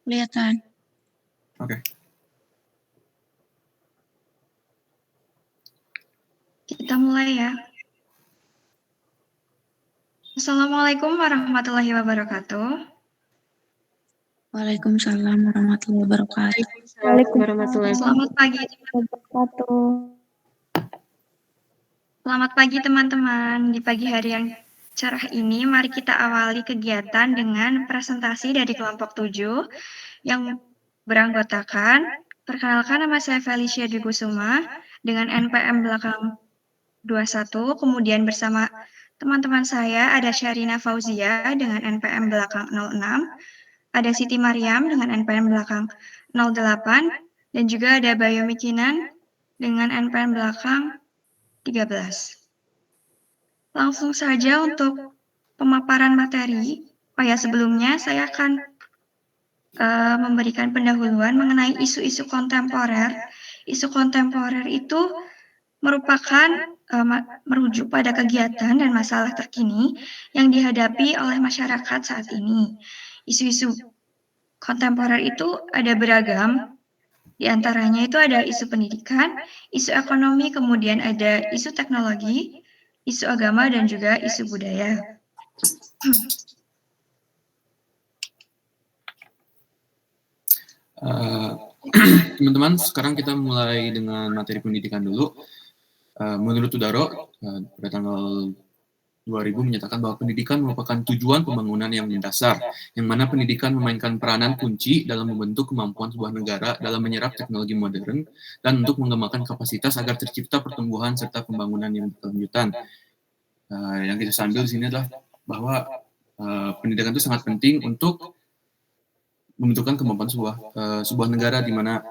Kelihatan. Oke. Kita mulai ya. Assalamualaikum warahmatullahi wabarakatuh. Waalaikumsalam warahmatullahi wabarakatuh. Selamat pagi. Selamat pagi teman-teman. Di pagi hari yang cerah ini, mari kita awali kegiatan dengan presentasi dari kelompok 7 yang beranggotakan, perkenalkan nama saya Felicia Dwi Kusuma dengan NPM belakang 21, kemudian bersama teman-teman saya ada Syarina Fauzia dengan NPM belakang 06, ada Siti Mariam dengan NPM belakang 08, dan juga ada Bayu Mikinan dengan NPM belakang 13. Langsung saja untuk pemaparan materi. Sebelumnya saya akan memberikan pendahuluan mengenai isu-isu kontemporer. Isu kontemporer itu merupakan merujuk pada kegiatan dan masalah terkini yang dihadapi oleh masyarakat saat ini. Isu-isu kontemporer itu ada beragam, di antaranya itu ada isu pendidikan, isu ekonomi, kemudian ada isu teknologi, isu agama, dan juga isu budaya. Teman-teman, sekarang kita mulai dengan materi pendidikan dulu. Menurut Udaro, pada tanggal 2000 menyatakan bahwa pendidikan merupakan tujuan pembangunan yang mendasar, yang mana pendidikan memainkan peranan kunci dalam membentuk kemampuan sebuah negara dalam menyerap teknologi modern dan untuk mengembangkan kapasitas agar tercipta pertumbuhan serta pembangunan yang berkelanjutan. Yang kita sambil di sini adalah bahwa pendidikan itu sangat penting untuk membentukkan kemampuan sebuah negara di mana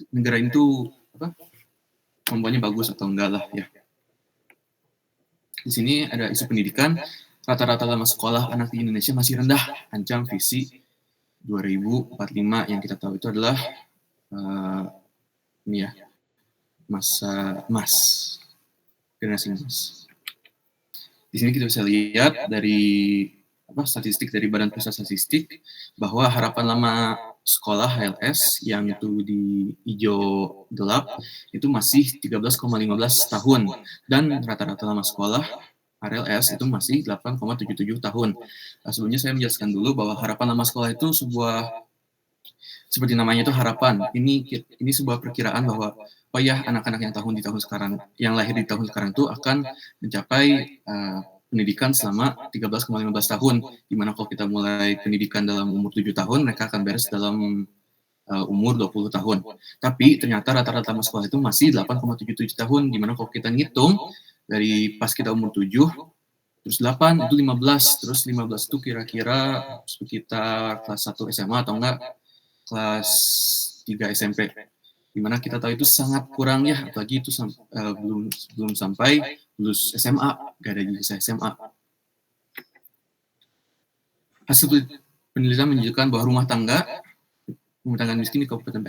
negara itu kemampuannya bagus atau enggak lah ya. Di sini ada isu pendidikan, rata-rata lama sekolah anak di Indonesia masih rendah, ancam visi 2045 yang kita tahu itu adalah masa emas, generasi emas. Di sini kita bisa lihat dari statistik dari Badan Pusat Statistik bahwa harapan lama sekolah HLS yang itu di hijau gelap itu masih 13,15 tahun dan rata-rata lama sekolah RLS itu masih 8,77 tahun. Sebelumnya saya menjelaskan dulu bahwa harapan lama sekolah itu seperti namanya itu harapan. Ini sebuah perkiraan bahwa anak-anak yang lahir di tahun sekarang itu akan mencapai pendidikan selama 13,15 tahun, di mana kalau kita mulai pendidikan dalam umur 7 tahun, mereka akan beres dalam umur 20 tahun. Tapi ternyata rata-rata lama sekolah itu masih 8,77 tahun, di mana kalau kita ngitung dari pas kita umur 7, terus 8 itu 15, terus 15 itu kira-kira sekitar kelas 1 SMA atau enggak kelas 3 SMP. Dimana kita tahu itu sangat kurang ya, apalagi itu belum sampai lulus SMA, gak ada ijazah SMA. Hasil penelitian menunjukkan bahwa rumah tangga miskin di Kabupaten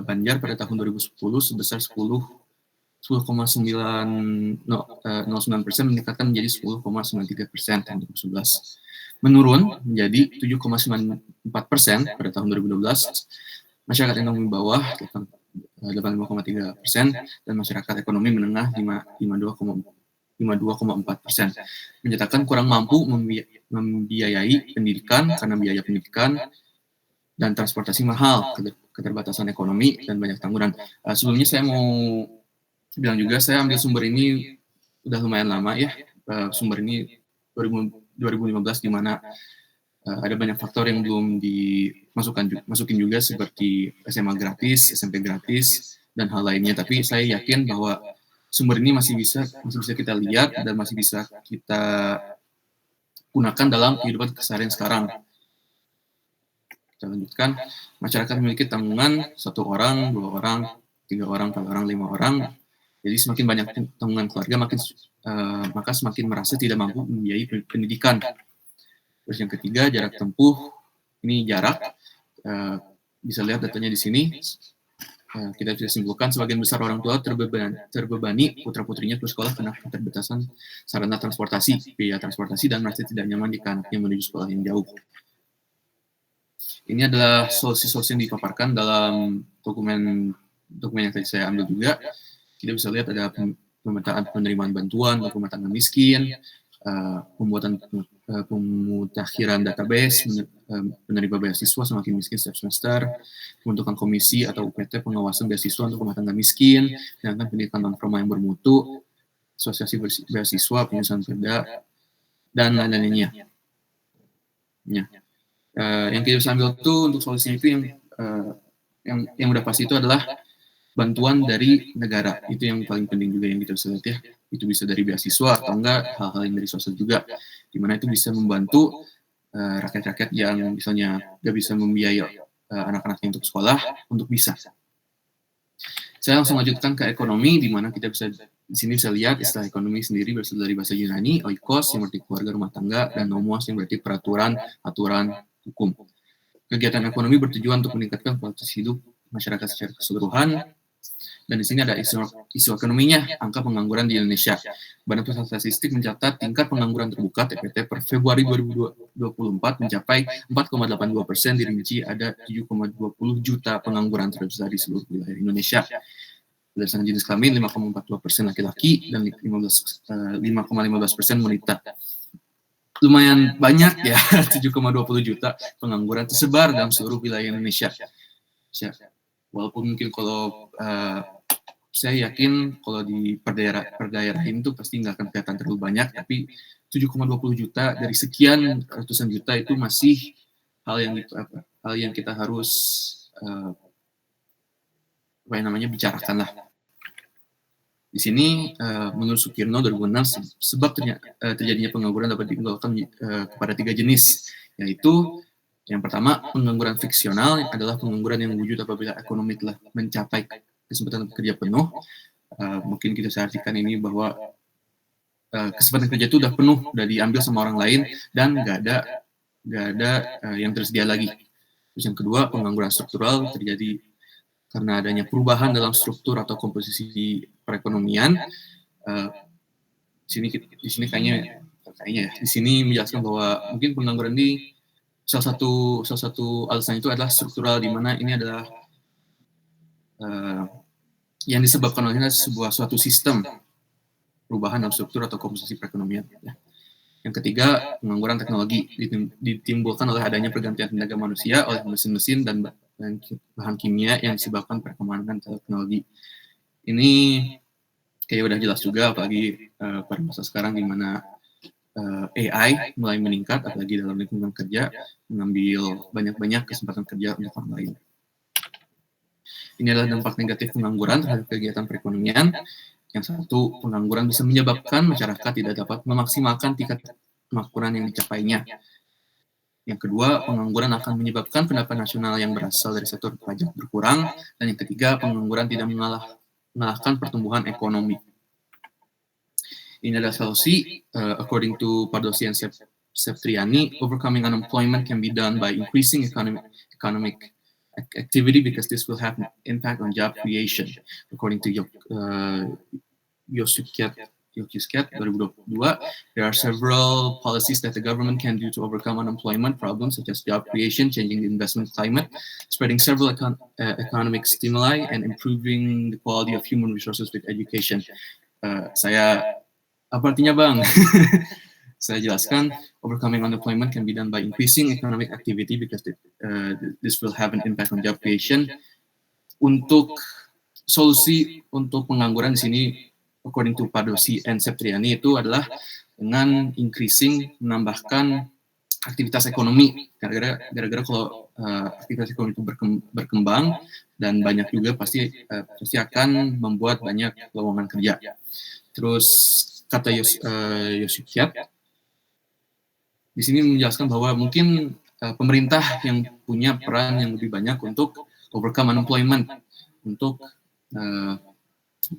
Banjar pada tahun 2010 sebesar 10,909% meningkatkan menjadi 10,93% tahun 2011. Menurun menjadi 7,94% pada tahun 2012. Masyarakat ekonomi bawah 85,3% dan masyarakat ekonomi menengah 52,4%. Menyatakan kurang mampu membiayai pendidikan karena biaya pendidikan dan transportasi mahal, keterbatasan ekonomi, dan banyak tanggungan. Sebelumnya saya mau bilang juga, saya ambil sumber ini udah lumayan lama ya. Sumber ini 2015, di mana ada banyak faktor yang belum dimasukin juga seperti SMA gratis, SMP gratis, dan hal lainnya. Tapi saya yakin bahwa sumber ini masih bisa kita lihat dan masih bisa kita gunakan dalam kehidupan keseharian sekarang. Kita lanjutkan. Masyarakat memiliki tanggungan 1 orang, 2 orang, 3 orang, 4 orang, 5 orang. Jadi semakin banyak tanggungan keluarga, maka semakin merasa tidak mampu membiayai pendidikan. Terus yang ketiga, jarak tempuh. Ini jarak, bisa lihat datanya di sini. Kita bisa simpulkan sebagian besar orang tua terbebani putra-putrinya ke sekolah karena keterbatasan sarana transportasi, biaya transportasi, dan merasa tidak nyaman jika anaknya menuju sekolah yang jauh. Ini adalah solusi-solusi yang dipaparkan dalam dokumen yang tadi saya ambil juga. Kita bisa lihat ada pemetaan penerimaan bantuan, untuk rumah tangga miskin, pembuatan pemutakhiran database, penerima beasiswa semakin miskin setiap semester, pembentukan komisi atau UPT pengawasan beasiswa untuk rumah tangga miskin, sedangkan pendidikan non-formal yang bermutu, asosiasi beasiswa, penyusunan perda, dan lain-lainnya. Yang kita bisa ambil itu untuk solusinya itu yang udah pasti itu adalah bantuan dari negara. Itu yang paling penting juga yang kita bisa lihat ya. Itu bisa dari beasiswa atau enggak hal-hal yang dari swasta juga, di mana itu bisa membantu rakyat-rakyat yang misalnya nggak bisa membiayai anak-anaknya untuk sekolah untuk bisa. Saya langsung lanjutkan ke ekonomi, di mana kita bisa di sini bisa lihat istilah ekonomi sendiri berasal dari bahasa Yunani, oikos yang berarti keluarga rumah tangga, dan nomos yang berarti peraturan, aturan, hukum. Kegiatan ekonomi bertujuan untuk meningkatkan kualitas hidup masyarakat secara keseluruhan. Dan di sini ada isu ekonominya, angka pengangguran di Indonesia. Badan Pusat Statistik mencatat tingkat pengangguran terbuka (TPT) per Februari 2024 mencapai 4,82%, dirinci ada 7,20 juta pengangguran terbesar di seluruh wilayah Indonesia. Berdasarkan jenis kelamin 5,42% laki-laki dan 5,15% wanita. Lumayan banyak ya, 7,20 juta pengangguran tersebar dalam seluruh wilayah Indonesia. Walaupun mungkin kalau saya yakin kalau di perdaerahan itu pasti nggak akan kelihatan terlalu banyak, tapi 7,20 juta dari sekian ratusan juta itu masih hal yang kita harus bicarakan lah. Di sini menurut Sukirno 2006 sebab terjadinya pengangguran dapat digolongkan kepada 3 jenis, yaitu yang pertama pengangguran fiksional adalah pengangguran yang wujud apabila ekonomi telah mencapai kesempatan kerja penuh. Mungkin kita bisa artikan ini bahwa kesempatan kerja itu udah penuh, udah diambil sama orang lain dan nggak ada yang tersedia lagi. Terus yang kedua pengangguran struktural terjadi karena adanya perubahan dalam struktur atau komposisi perekonomian. Di sini kayaknya ya, di sini menjelaskan bahwa mungkin pengangguran ini salah satu alasan itu adalah struktural, di mana ini adalah yang disebabkan oleh suatu sistem perubahan dalam struktur atau komposisi perekonomian. Ya. Yang ketiga, pengangguran teknologi ditimbulkan oleh adanya pergantian tenaga manusia oleh mesin-mesin dan bahan kimia yang disebabkan perkembangan teknologi. Ini kayak udah jelas juga, apalagi pada masa sekarang di mana AI mulai meningkat, apalagi dalam lingkungan kerja, mengambil banyak-banyak kesempatan kerja untuk orang lain. Ini adalah dampak negatif pengangguran terhadap kegiatan perekonomian. Yang satu, pengangguran bisa menyebabkan masyarakat tidak dapat memaksimalkan tingkat kemakmuran yang dicapainya. Yang kedua, pengangguran akan menyebabkan pendapatan nasional yang berasal dari sektor pajak berkurang. Dan yang ketiga, pengangguran tidak mengalahkan pertumbuhan ekonomi. Ini adalah solusi, according to Pardosi and Septriani, overcoming unemployment can be done by increasing economic activity because this will have an impact on job creation. According to Yosukiat 2022, there are several policies that the government can do to overcome unemployment problems, such as job creation, changing the investment climate, spreading several economic stimuli, and improving the quality of human resources with education. Apa artinya, Bang? Saya jelaskan, overcoming unemployment can be done by increasing economic activity because this will have an impact on job creation. Untuk solusi untuk pengangguran di sini, according to Pardosi and Septriani, itu adalah dengan menambahkan aktivitas ekonomi. Gara-gara kalau aktivitas ekonomi itu berkembang dan banyak juga pasti akan membuat banyak lowongan kerja. Terus kata Yosukiat di sini menjelaskan bahwa mungkin pemerintah yang punya peran yang lebih banyak untuk overcome unemployment, untuk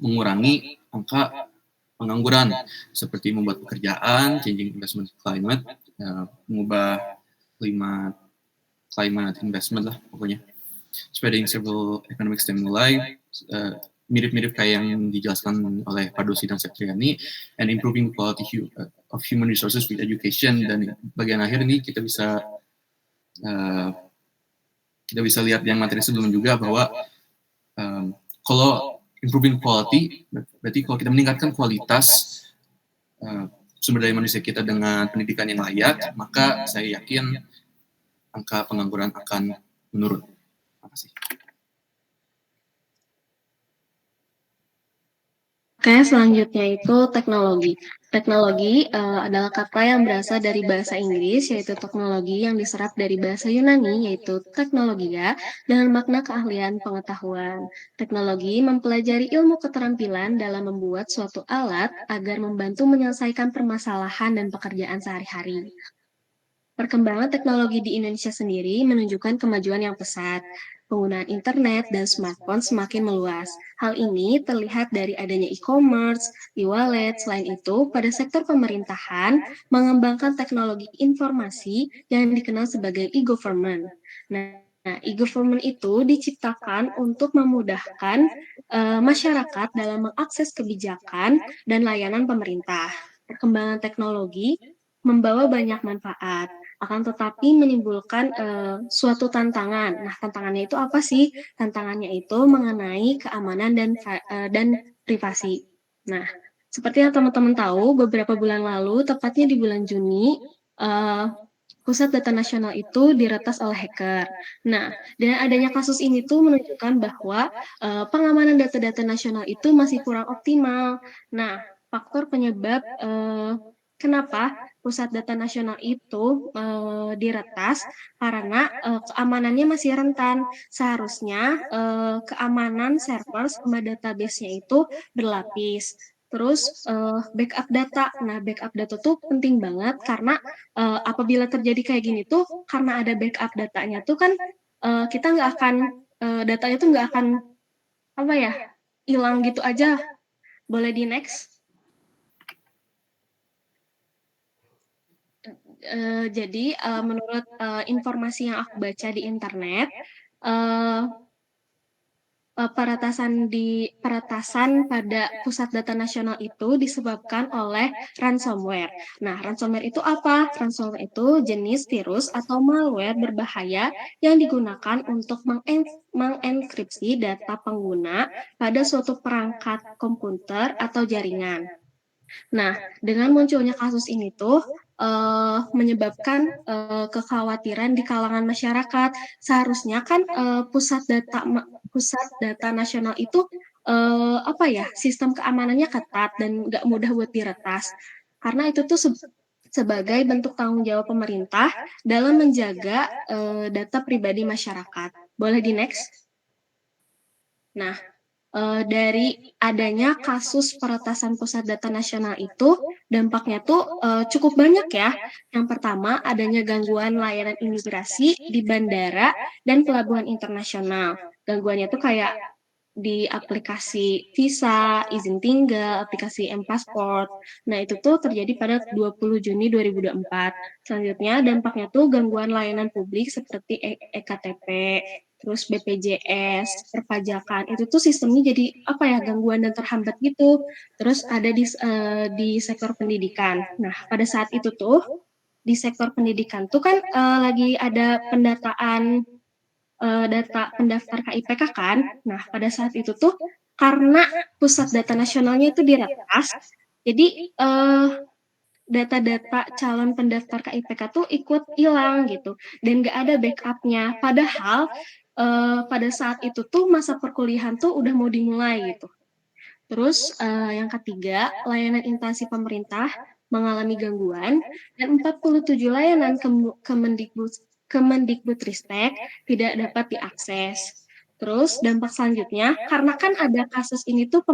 mengurangi angka pengangguran, seperti membuat pekerjaan, changing investment climate, mengubah climate investment lah pokoknya, spreading several economic stimuli, mirip-mirip kayak yang dijelaskan oleh Pardosi dan Septriani, and improving quality of human resources with education. Dan bagian akhir ini kita bisa kita bisa lihat yang materi sebelum juga bahwa kalau improving quality, berarti kalau kita meningkatkan kualitas sumber daya manusia kita dengan pendidikan yang layak, maka saya yakin angka pengangguran akan menurun. Terima kasih. Oke, selanjutnya itu teknologi. Teknologi adalah kata yang berasal dari bahasa Inggris, yaitu teknologi yang diserap dari bahasa Yunani, yaitu teknologia, dengan makna keahlian pengetahuan. Teknologi mempelajari ilmu keterampilan dalam membuat suatu alat agar membantu menyelesaikan permasalahan dan pekerjaan sehari-hari. Perkembangan teknologi di Indonesia sendiri menunjukkan kemajuan yang pesat. Penggunaan internet dan smartphone semakin meluas. Hal ini terlihat dari adanya e-commerce, e-wallet. Selain itu, pada sektor pemerintahan, mengembangkan teknologi informasi yang dikenal sebagai e-government. Nah, e-government itu diciptakan untuk memudahkan masyarakat dalam mengakses kebijakan dan layanan pemerintah. Perkembangan teknologi membawa banyak manfaat, akan tetapi menimbulkan suatu tantangan. Nah, tantangannya itu apa sih? Tantangannya itu mengenai keamanan dan privasi. Nah, seperti yang teman-teman tahu, beberapa bulan lalu, tepatnya di bulan Juni, Pusat Data Nasional itu diretas oleh hacker. Nah, dengan adanya kasus ini tuh menunjukkan bahwa pengamanan data-data nasional itu masih kurang optimal. Nah, faktor penyebab kenapa Pusat Data Nasional itu diretas karena keamanannya masih rentan. Seharusnya keamanan server sama database-nya itu berlapis. Terus backup data. Nah, backup data tuh penting banget karena apabila terjadi kayak gini tuh karena ada backup datanya tuh kan kita nggak akan datanya tuh nggak akan apa ya hilang gitu aja. Boleh di next? Jadi menurut informasi yang aku baca di internet, peretasan pada Pusat Data Nasional itu disebabkan oleh ransomware. Nah, ransomware itu apa? Ransomware itu jenis virus atau malware berbahaya yang digunakan untuk mengenkripsi data pengguna pada suatu perangkat komputer atau jaringan. Nah, dengan munculnya kasus ini tuh menyebabkan kekhawatiran di kalangan masyarakat. Seharusnya kan pusat data nasional itu apa ya sistem keamanannya ketat dan nggak mudah buat diretas. Karena itu tuh sebagai bentuk tanggung jawab pemerintah dalam menjaga data pribadi masyarakat. Boleh di next? Nah, dari adanya kasus peretasan Pusat Data Nasional itu dampaknya tuh cukup banyak ya. Yang pertama adanya gangguan layanan imigrasi di bandara dan pelabuhan internasional. Gangguannya tuh kayak di aplikasi visa, izin tinggal, aplikasi M-Passport. Nah, itu tuh terjadi pada 20 Juni 2024. Selanjutnya, dampaknya tuh gangguan layanan publik seperti EKTP, terus BPJS, perpajakan. Itu tuh sistemnya jadi apa ya, gangguan dan terhambat gitu. Terus ada di sektor pendidikan. Nah, pada saat itu tuh di sektor pendidikan tuh kan lagi ada pendataan data pendaftar KIPK kan. Nah, pada saat itu tuh karena Pusat Data Nasionalnya itu diretas, jadi data-data calon pendaftar KIPK tuh ikut hilang gitu dan nggak ada backupnya. Padahal pada saat itu tuh masa perkuliahan tuh udah mau dimulai gitu. Terus yang ketiga, layanan instansi pemerintah mengalami gangguan dan 47 layanan Kemendikbudristek tidak dapat diakses. Terus dampak selanjutnya, karena kan ada kasus ini tuh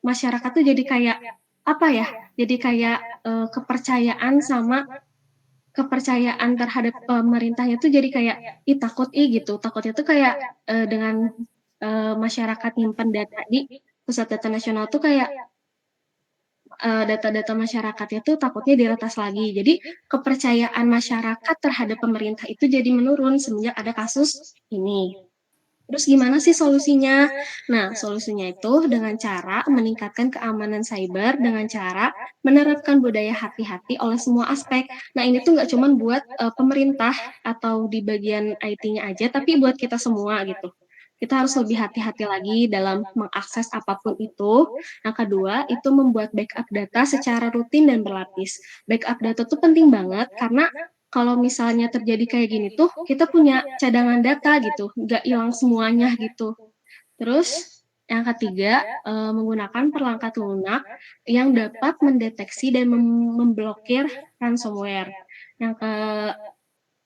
masyarakat tuh jadi kayak apa ya? Jadi kayak kepercayaan terhadap pemerintahnya tuh jadi kayak takut gitu. Takutnya tuh kayak dengan masyarakat nyimpen data di Pusat Data Nasional tuh kayak data-data masyarakatnya tuh takutnya diretas lagi. Jadi kepercayaan masyarakat terhadap pemerintah itu jadi menurun semenjak ada kasus ini. Terus gimana sih solusinya? Nah, solusinya itu dengan cara meningkatkan keamanan cyber dengan cara menerapkan budaya hati-hati oleh semua aspek. Nah, ini tuh nggak cuman buat pemerintah atau di bagian IT-nya aja, tapi buat kita semua gitu. Kita harus lebih hati-hati lagi dalam mengakses apapun itu. Yang kedua, itu membuat backup data secara rutin dan berlapis. Backup data tuh penting banget karena kalau misalnya terjadi kayak gini tuh, kita punya cadangan data gitu, nggak hilang semuanya gitu. Terus yang ketiga, menggunakan perangkat lunak yang dapat mendeteksi dan memblokir ransomware. Yang ke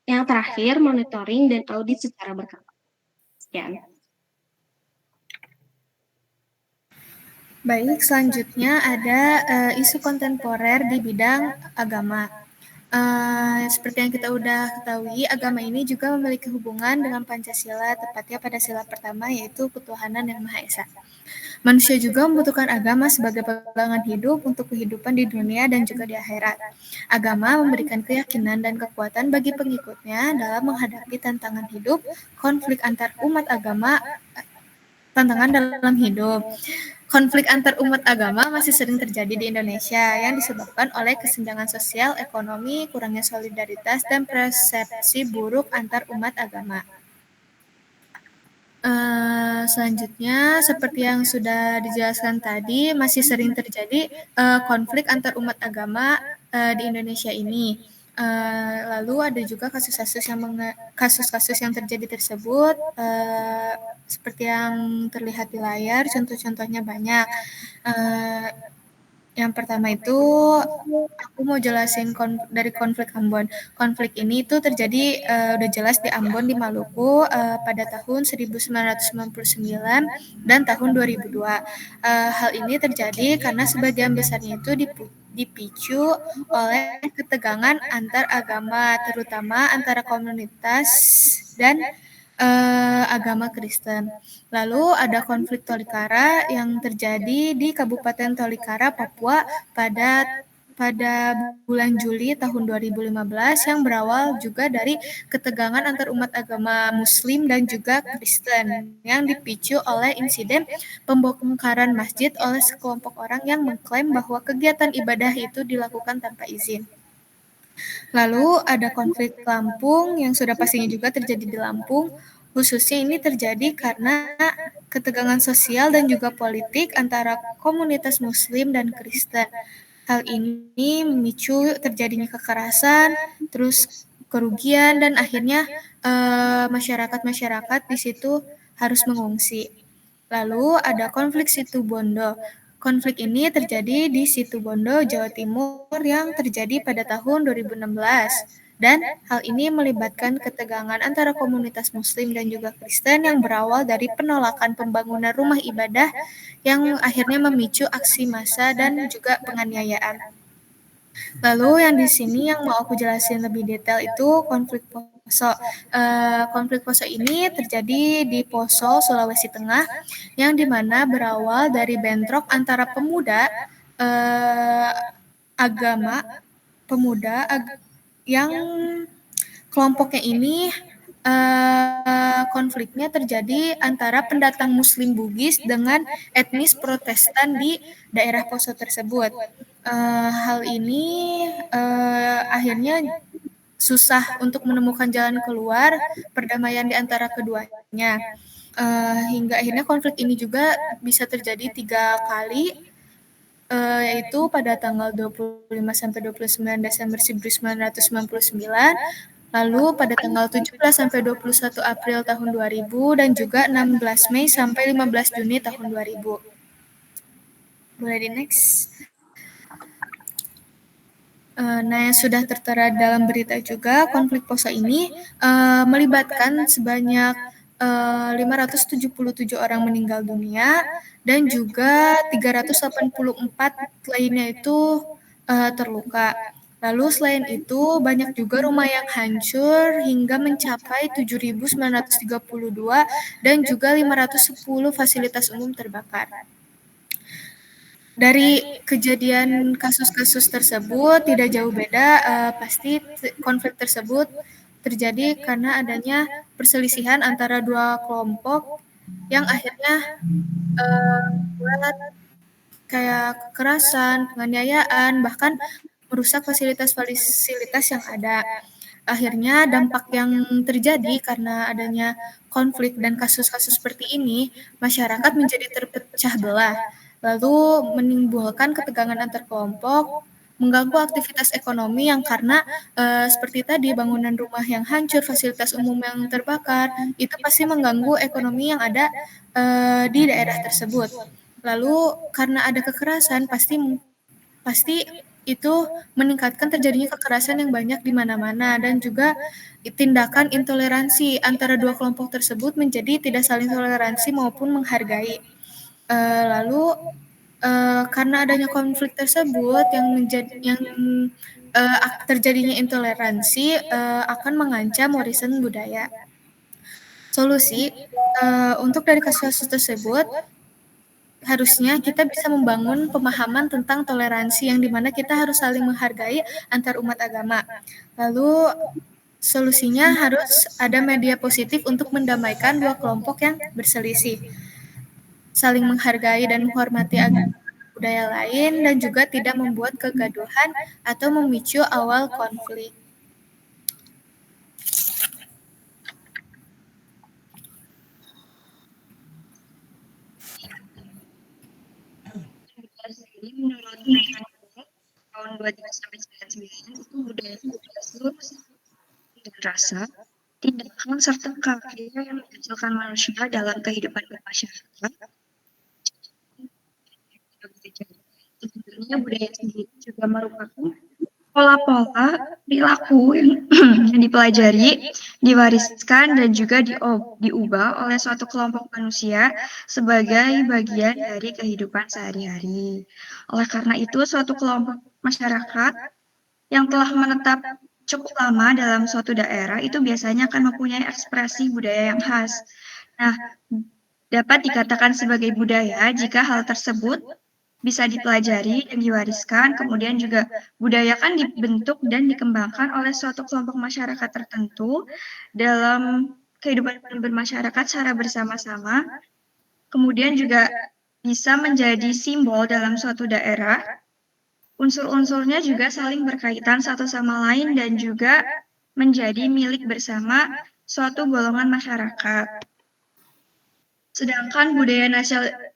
yang terakhir, monitoring dan audit secara berkala. Sekian. Baik, selanjutnya ada isu kontemporer di bidang agama. Seperti yang kita udah ketahui, agama ini juga memiliki hubungan dengan Pancasila, tepatnya pada sila pertama yaitu ketuhanan yang Maha Esa. Manusia juga membutuhkan agama sebagai pegangan hidup untuk kehidupan di dunia dan juga di akhirat. Agama memberikan keyakinan dan kekuatan bagi pengikutnya dalam menghadapi tantangan hidup, konflik antar umat agama, tantangan dalam hidup. Konflik antar umat agama masih sering terjadi di Indonesia yang disebabkan oleh kesenjangan sosial, ekonomi, kurangnya solidaritas, dan persepsi buruk antar umat agama. Selanjutnya, seperti yang sudah dijelaskan tadi, masih sering terjadi konflik antar umat agama di Indonesia ini. Lalu ada juga kasus-kasus yang terjadi tersebut, seperti yang terlihat di layar, contoh-contohnya banyak. Yang pertama itu, aku mau jelasin dari konflik Ambon. Konflik ini itu terjadi udah jelas di Ambon di Maluku pada tahun 1999 dan tahun 2002. Hal ini terjadi karena sebagian besarnya itu dipicu oleh ketegangan antar agama, terutama antara komunitas dan agama Kristen. Lalu ada konflik Tolikara yang terjadi di Kabupaten Tolikara, Papua pada bulan Juli tahun 2015 yang berawal juga dari ketegangan antar umat agama Muslim dan juga Kristen yang dipicu oleh insiden pembongkaran masjid oleh sekelompok orang yang mengklaim bahwa kegiatan ibadah itu dilakukan tanpa izin. Lalu ada konflik Lampung yang sudah pastinya juga terjadi di Lampung. Khususnya ini terjadi karena ketegangan sosial dan juga politik antara komunitas Muslim dan Kristen. Hal ini memicu terjadinya kekerasan, terus kerugian, dan akhirnya masyarakat di situ harus mengungsi. Lalu ada konflik Situbondo. Konflik ini terjadi di Situbondo, Jawa Timur yang terjadi pada tahun 2016. Dan hal ini melibatkan ketegangan antara komunitas Muslim dan juga Kristen yang berawal dari penolakan pembangunan rumah ibadah yang akhirnya memicu aksi massa dan juga penganiayaan. Lalu yang di sini yang mau aku jelasin lebih detail itu konflik Poso. Konflik Poso ini terjadi di Poso, Sulawesi Tengah, yang dimana berawal dari bentrok antara pemuda yang kelompoknya ini konfliknya terjadi antara pendatang Muslim Bugis dengan etnis Protestan di daerah Poso tersebut. Hal ini akhirnya susah untuk menemukan jalan keluar perdamaian di antara keduanya. Hingga akhirnya konflik ini juga bisa terjadi 3 kali, yaitu pada tanggal 25 sampai 29 Desember 1999, lalu pada tanggal 17 sampai 21 April tahun 2000, dan juga 16 Mei sampai 15 Juni tahun 2000. Boleh di next. Nah, yang sudah tertera dalam berita juga, konflik Poso ini melibatkan sebanyak 577 orang meninggal dunia dan juga 384 lainnya itu terluka. Lalu selain itu, banyak juga rumah yang hancur hingga mencapai 7.932 dan juga 510 fasilitas umum terbakar. Dari kejadian kasus-kasus tersebut tidak jauh beda, pasti konflik tersebut terjadi karena adanya perselisihan antara dua kelompok yang akhirnya buat kayak kekerasan, penganiayaan, bahkan merusak fasilitas-fasilitas yang ada. Akhirnya dampak yang terjadi karena adanya konflik dan kasus-kasus seperti ini, masyarakat menjadi terpecah belah, lalu menimbulkan ketegangan antar kelompok, mengganggu aktivitas ekonomi yang karena seperti tadi bangunan rumah yang hancur, fasilitas umum yang terbakar, itu pasti mengganggu ekonomi yang ada di daerah tersebut. Lalu karena ada kekerasan pasti itu meningkatkan terjadinya kekerasan yang banyak di mana-mana dan juga tindakan intoleransi antara dua kelompok tersebut menjadi tidak saling toleransi maupun menghargai. Lalu karena adanya konflik tersebut yang terjadinya intoleransi akan mengancam warisan budaya. Solusi untuk dari kasus-kasus tersebut harusnya kita bisa membangun pemahaman tentang toleransi yang dimana kita harus saling menghargai antar umat agama. Lalu solusinya harus ada media positif untuk mendamaikan dua kelompok yang berselisih. Saling menghargai dan menghormati agama budaya lain dan juga tidak membuat kegaduhan atau memicu awal konflik. Jadi menurut tahun 2399 itu budaya seluruh dan rasa, tindakan serta karya yang menghasilkan manusia dalam kehidupan bermasyarakat. Sebenarnya budaya sendiri juga merupakan pola-pola perilaku yang dipelajari, diwariskan, dan juga diubah oleh suatu kelompok manusia sebagai bagian dari kehidupan sehari-hari. Oleh karena itu, suatu kelompok masyarakat yang telah menetap cukup lama dalam suatu daerah itu biasanya akan mempunyai ekspresi budaya yang khas. Nah, dapat dikatakan sebagai budaya jika hal tersebut bisa dipelajari dan diwariskan, kemudian juga budaya kan dibentuk dan dikembangkan oleh suatu kelompok masyarakat tertentu dalam kehidupan bermasyarakat secara bersama-sama, kemudian juga bisa menjadi simbol dalam suatu daerah. Unsur-unsurnya juga saling berkaitan satu sama lain dan juga menjadi milik bersama suatu golongan masyarakat. Sedangkan budaya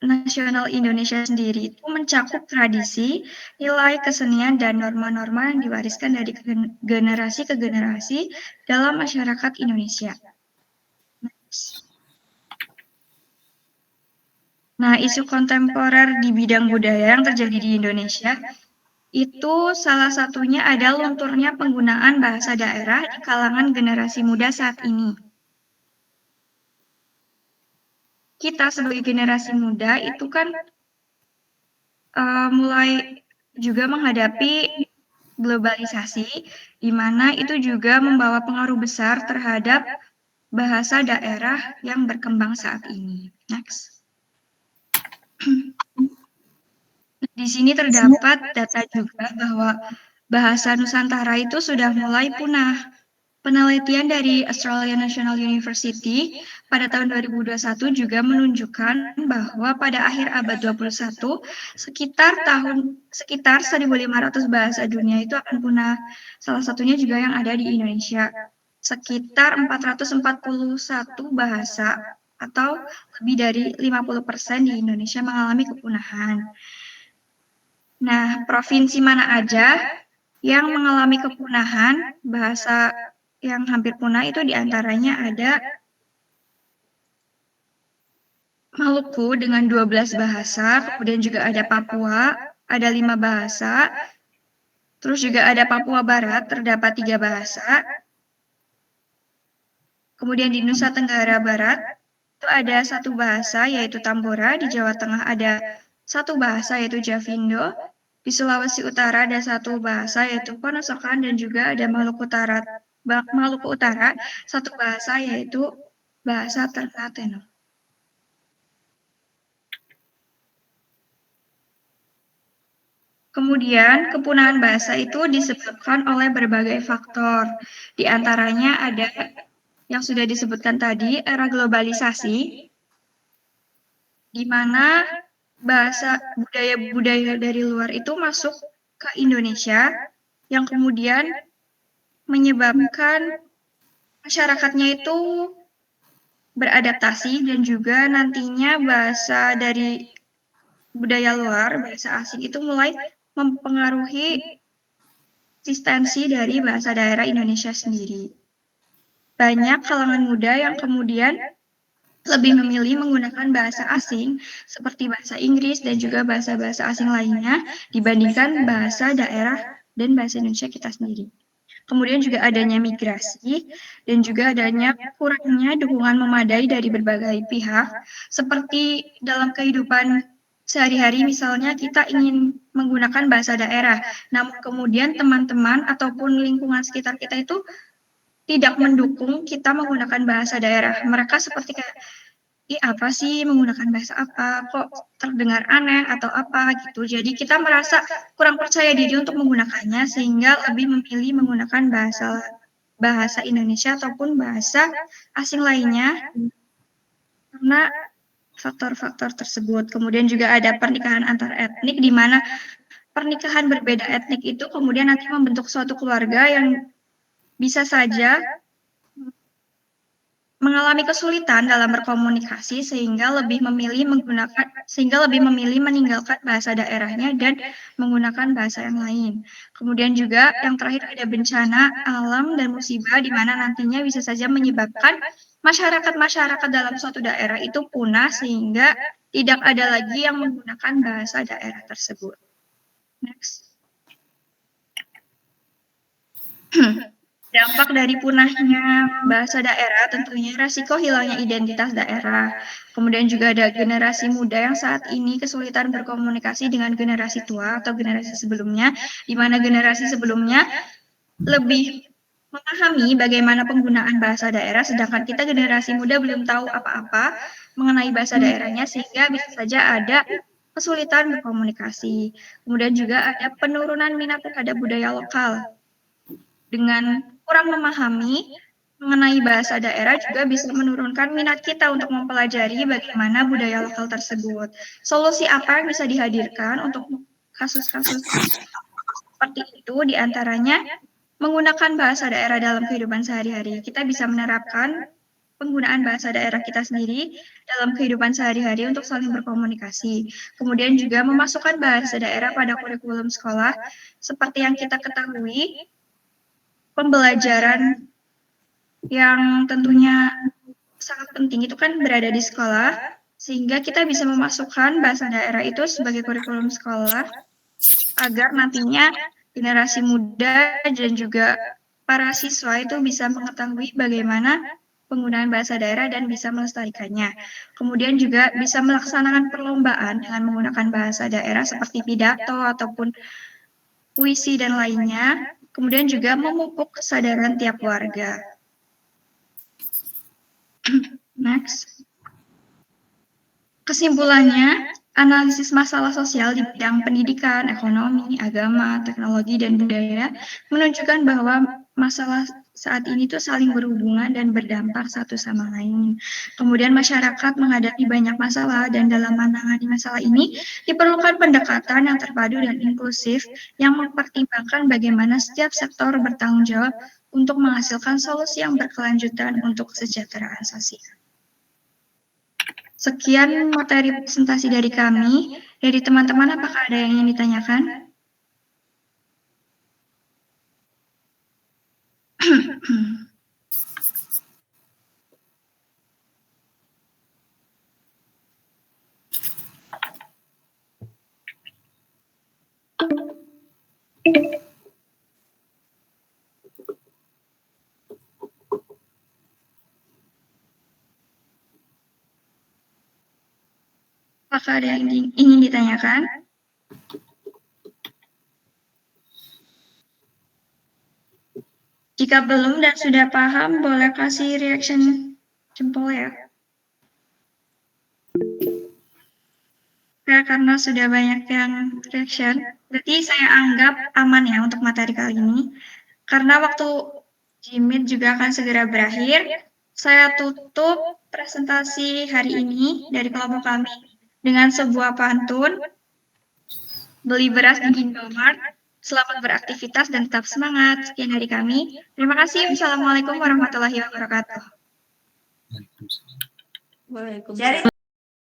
nasional Indonesia sendiri itu mencakup tradisi, nilai kesenian, dan norma-norma yang diwariskan dari generasi ke generasi dalam masyarakat Indonesia. Nah, isu kontemporer di bidang budaya yang terjadi di Indonesia itu salah satunya ada lunturnya penggunaan bahasa daerah di kalangan generasi muda saat ini. Kita sebagai generasi muda itu kan mulai juga menghadapi globalisasi, di mana itu juga membawa pengaruh besar terhadap bahasa daerah yang berkembang saat ini. Next. Di sini terdapat data juga bahwa bahasa Nusantara itu sudah mulai punah. Penelitian dari Australian National University pada tahun 2021 juga menunjukkan bahwa pada akhir abad 21 sekitar 1.500 bahasa dunia itu akan punah. Salah satunya juga yang ada di Indonesia. Sekitar 441 bahasa atau lebih dari 50% di Indonesia mengalami kepunahan. Nah, provinsi mana aja yang mengalami kepunahan bahasa yang hampir punah itu diantaranya ada Maluku dengan 12 bahasa, kemudian juga ada Papua, ada 5 bahasa, terus juga ada Papua Barat, terdapat 3 bahasa, kemudian di Nusa Tenggara Barat, itu ada 1 bahasa, yaitu Tambora, di Jawa Tengah ada 1 bahasa, yaitu Javindo, di Sulawesi Utara ada 1 bahasa, yaitu Ponosokan, dan juga ada Maluku Utara, 1 bahasa yaitu bahasa Ternate. Kemudian, kepunahan bahasa itu disebabkan oleh berbagai faktor. Di antaranya ada yang sudah disebutkan tadi, era globalisasi, di mana bahasa budaya-budaya dari luar itu masuk ke Indonesia, yang kemudian menyebabkan masyarakatnya itu beradaptasi dan juga nantinya bahasa dari budaya luar, bahasa asing itu mulai mempengaruhi eksistensi dari bahasa daerah Indonesia sendiri. Banyak kalangan muda yang kemudian lebih memilih menggunakan bahasa asing seperti bahasa Inggris dan juga bahasa-bahasa asing lainnya dibandingkan bahasa daerah dan bahasa Indonesia kita sendiri. Kemudian juga adanya migrasi dan juga adanya kurangnya dukungan memadai dari berbagai pihak, seperti dalam kehidupan sehari-hari misalnya kita ingin menggunakan bahasa daerah, namun kemudian teman-teman ataupun lingkungan sekitar kita itu tidak mendukung kita menggunakan bahasa daerah. Mereka seperti kayak, ih apa sih menggunakan bahasa apa, kok terdengar aneh atau apa gitu. Jadi kita merasa kurang percaya diri untuk menggunakannya sehingga lebih memilih menggunakan bahasa Indonesia ataupun bahasa asing lainnya karena faktor-faktor tersebut. Kemudian juga ada pernikahan antar etnik di mana pernikahan berbeda etnik itu kemudian nanti membentuk suatu keluarga yang bisa saja mengalami kesulitan dalam berkomunikasi sehingga lebih memilih meninggalkan bahasa daerahnya dan menggunakan bahasa yang lain. Kemudian juga yang terakhir ada bencana alam dan musibah di mana nantinya bisa saja menyebabkan masyarakat dalam suatu daerah itu punah sehingga tidak ada lagi yang menggunakan bahasa daerah tersebut. Next. Dampak dari punahnya bahasa daerah tentunya resiko hilangnya identitas daerah. Kemudian juga ada generasi muda yang saat ini kesulitan berkomunikasi dengan generasi tua atau generasi sebelumnya, di mana generasi sebelumnya lebih memahami bagaimana penggunaan bahasa daerah, sedangkan kita generasi muda belum tahu apa-apa mengenai bahasa daerahnya, sehingga bisa saja ada kesulitan berkomunikasi. Kemudian juga ada penurunan minat terhadap budaya lokal. Dengan kurang memahami mengenai bahasa daerah juga bisa menurunkan minat kita untuk mempelajari bagaimana budaya lokal tersebut. Solusi apa yang bisa dihadirkan untuk kasus-kasus seperti itu diantaranya menggunakan bahasa daerah dalam kehidupan sehari-hari. Kita bisa menerapkan penggunaan bahasa daerah kita sendiri dalam kehidupan sehari-hari untuk saling berkomunikasi. Kemudian juga memasukkan bahasa daerah pada kurikulum sekolah seperti yang kita ketahui. Pembelajaran yang tentunya sangat penting itu kan berada di sekolah, sehingga kita bisa memasukkan bahasa daerah itu sebagai kurikulum sekolah agar nantinya generasi muda dan juga para siswa itu bisa mengetahui bagaimana penggunaan bahasa daerah dan bisa melestarikannya. Kemudian juga bisa melaksanakan perlombaan dengan menggunakan bahasa daerah seperti pidato ataupun puisi dan lainnya. Kemudian juga memupuk kesadaran tiap warga. Next. Kesimpulannya, analisis masalah sosial di bidang pendidikan, ekonomi, agama, teknologi, dan budaya menunjukkan bahwa masalah saat ini tuh saling berhubungan dan berdampak satu sama lain. Kemudian masyarakat menghadapi banyak masalah dan dalam menangani masalah ini diperlukan pendekatan yang terpadu dan inklusif yang mempertimbangkan bagaimana setiap sektor bertanggung jawab untuk menghasilkan solusi yang berkelanjutan untuk kesejahteraan sosial. Sekian materi presentasi dari kami. Dari teman-teman, apakah ada yang ingin ditanyakan? Apakah ada yang ingin ditanyakan? Jika belum dan sudah paham, boleh kasih reaction jempol ya. Ya, karena sudah banyak yang reaction. Berarti saya anggap aman ya untuk materi kali ini. Karena waktu Jimit juga akan segera berakhir, saya tutup presentasi hari ini dari kelompok kami dengan sebuah pantun, beli beras di Indomart, selamat beraktivitas dan tetap semangat. Sekian dari kami. Terima kasih. Wassalamualaikum warahmatullahi wabarakatuh. Waalaikumsalam. Dari